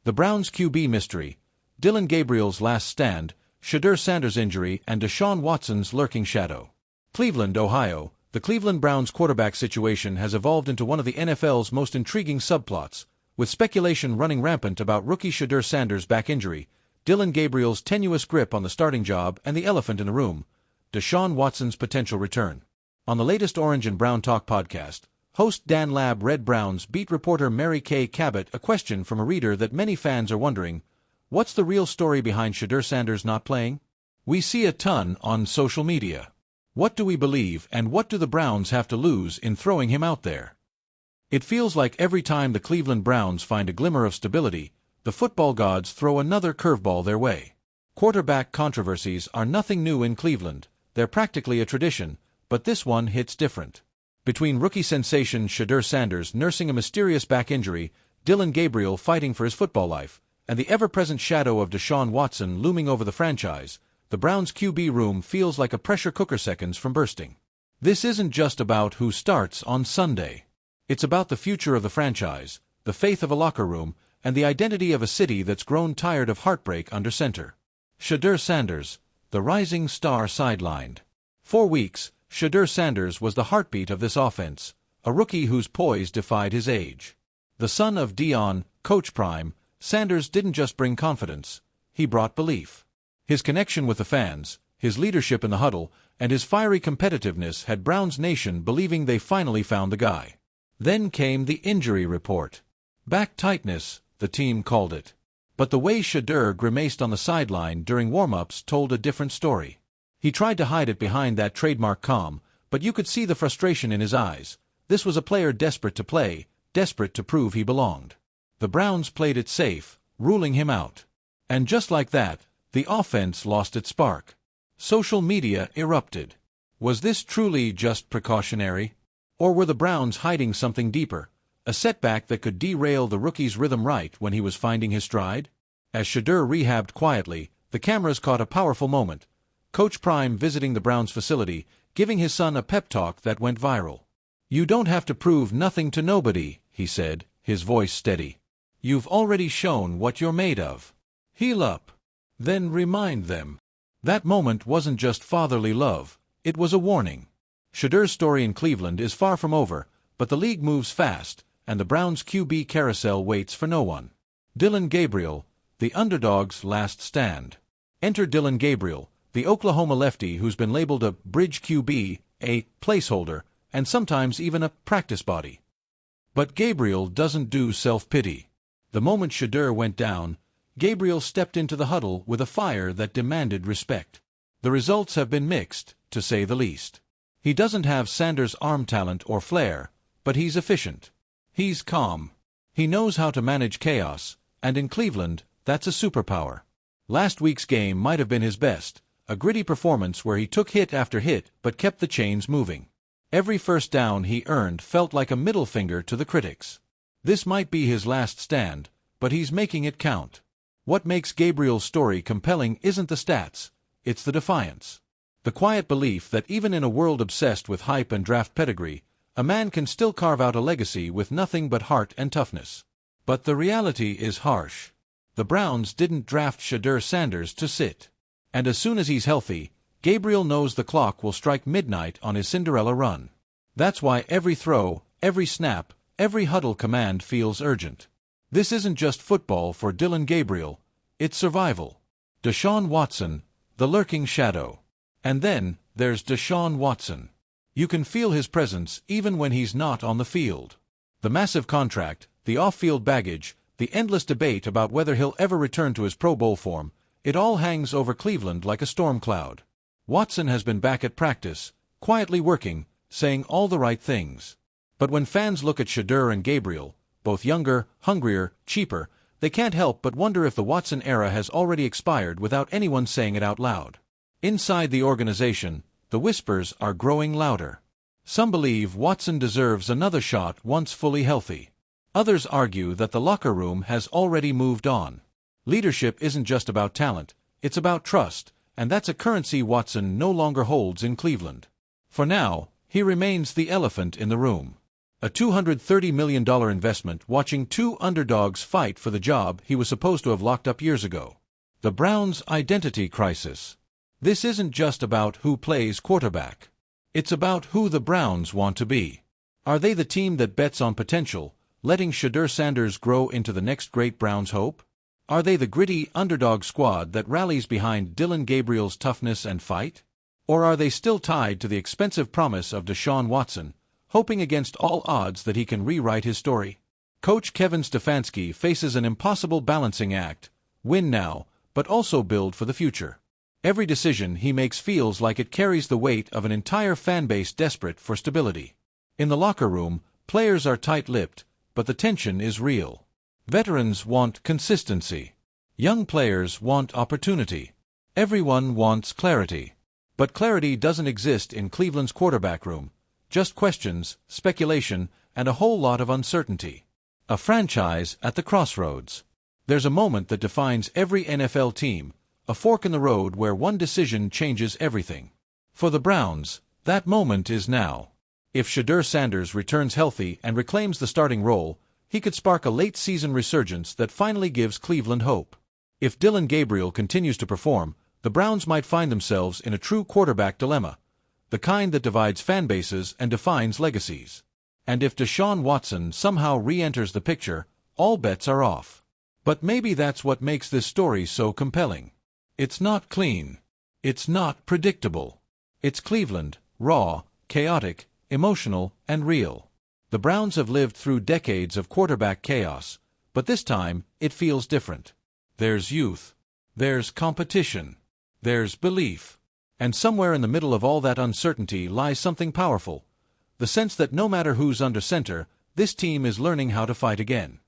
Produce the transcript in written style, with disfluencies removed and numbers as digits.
The Browns QB mystery, Dillon Gabriel's last stand, Shedeur Sanders' injury, and Deshaun Watson's lurking shadow. Cleveland, Ohio. The Cleveland Browns quarterback situation has evolved into one of the NFL's most intriguing subplots, with speculation running rampant about rookie Shedeur Sanders' back injury, Dillon Gabriel's tenuous grip on the starting job, and the elephant in the room, Deshaun Watson's potential return. On the latest Orange and Brown Talk podcast, host Dan Labb read Browns beat reporter Mary Kay Cabot a question from a reader that many fans are wondering, what's the real story behind Shedeur Sanders not playing? We see a ton on social media. What do we believe, and what do the Browns have to lose in throwing him out there? It feels like every time the Cleveland Browns find a glimmer of stability, the football gods throw another curveball their way. Quarterback controversies are nothing new in Cleveland, they're practically a tradition, but this one hits different. Between rookie sensation Shedeur Sanders nursing a mysterious back injury, Dillon Gabriel fighting for his football life, and the ever-present shadow of Deshaun Watson looming over the franchise, the Browns' QB room feels like a pressure cooker seconds from bursting. This isn't just about who starts on Sunday. It's about the future of the franchise, the faith of a locker room, and the identity of a city that's grown tired of heartbreak under center. Shedeur Sanders, the rising star sidelined. For weeks, Shedeur Sanders was the heartbeat of this offense, a rookie whose poise defied his age. The son of Deion, Coach Prime, Sanders didn't just bring confidence, he brought belief. His connection with the fans, his leadership in the huddle, and his fiery competitiveness had Browns Nation believing they finally found the guy. Then came the injury report. Back tightness, the team called it. But the way Shedeur grimaced on the sideline during warm-ups told a different story. He tried to hide it behind that trademark calm, but you could see the frustration in his eyes. This was a player desperate to play, desperate to prove he belonged. The Browns played it safe, ruling him out. And just like that, the offense lost its spark. Social media erupted. Was this truly just precautionary? Or were the Browns hiding something deeper, a setback that could derail the rookie's rhythm right when he was finding his stride? As Shedeur rehabbed quietly, the cameras caught a powerful moment. Coach Prime visiting the Browns facility, giving his son a pep talk that went viral. "You don't have to prove nothing to nobody," he said, his voice steady. "You've already shown what you're made of. Heal up. Then remind them." That moment wasn't just fatherly love, it was a warning. Shedeur's story in Cleveland is far from over, but the league moves fast, and the Browns' QB carousel waits for no one. Dillon Gabriel, the underdog's last stand. Enter Dillon Gabriel, the Oklahoma lefty who's been labeled a bridge QB, a placeholder, and sometimes even a practice body. But Gabriel doesn't do self-pity. The moment Shedeur went down, Gabriel stepped into the huddle with a fire that demanded respect. The results have been mixed, to say the least. He doesn't have Sanders' arm talent or flair, but he's efficient. He's calm. He knows how to manage chaos, and in Cleveland, that's a superpower. Last week's game might have been his best, a gritty performance where he took hit after hit but kept the chains moving. Every first down he earned felt like a middle finger to the critics. This might be his last stand, but he's making it count. What makes Gabriel's story compelling isn't the stats, it's the defiance. The quiet belief that even in a world obsessed with hype and draft pedigree, a man can still carve out a legacy with nothing but heart and toughness. But the reality is harsh. The Browns didn't draft Shedeur Sanders to sit. And as soon as he's healthy, Gabriel knows the clock will strike midnight on his Cinderella run. That's why every throw, every snap, every huddle command feels urgent. This isn't just football for Dillon Gabriel, it's survival. Deshaun Watson, the lurking shadow. And then, there's Deshaun Watson. You can feel his presence even when he's not on the field. The massive contract, the off-field baggage, the endless debate about whether he'll ever return to his Pro Bowl form, it all hangs over Cleveland like a storm cloud. Watson has been back at practice, quietly working, saying all the right things. But when fans look at Shedeur and Gabriel, both younger, hungrier, cheaper, they can't help but wonder if the Watson era has already expired without anyone saying it out loud. Inside the organization, the whispers are growing louder. Some believe Watson deserves another shot once fully healthy. Others argue that the locker room has already moved on. Leadership isn't just about talent, it's about trust, and that's a currency Watson no longer holds in Cleveland. For now, he remains the elephant in the room. A $230 million investment watching two underdogs fight for the job he was supposed to have locked up years ago. The Browns' identity crisis. This isn't just about who plays quarterback. It's about who the Browns want to be. Are they the team that bets on potential, letting Shedeur Sanders grow into the next great Browns hope? Are they the gritty underdog squad that rallies behind Dillon Gabriel's toughness and fight? Or are they still tied to the expensive promise of Deshaun Watson, hoping against all odds that he can rewrite his story? Coach Kevin Stefanski faces an impossible balancing act: win now, but also build for the future. Every decision he makes feels like it carries the weight of an entire fanbase desperate for stability. In the locker room, players are tight-lipped, but the tension is real. Veterans want consistency. Young players want opportunity. Everyone wants clarity. But clarity doesn't exist in Cleveland's quarterback room. Just questions, speculation, and a whole lot of uncertainty. A franchise at the crossroads. There's a moment that defines every NFL team, a fork in the road where one decision changes everything. For the Browns, that moment is now. If Shedeur Sanders returns healthy and reclaims the starting role, he could spark a late-season resurgence that finally gives Cleveland hope. If Dillon Gabriel continues to perform, the Browns might find themselves in a true quarterback dilemma, the kind that divides fan bases and defines legacies. And if Deshaun Watson somehow re-enters the picture, all bets are off. But maybe that's what makes this story so compelling. It's not clean. It's not predictable. It's Cleveland, raw, chaotic, emotional, and real. The Browns have lived through decades of quarterback chaos, but this time it feels different. There's youth. There's competition. There's belief. And somewhere in the middle of all that uncertainty lies something powerful: the sense that no matter who's under center, this team is learning how to fight again.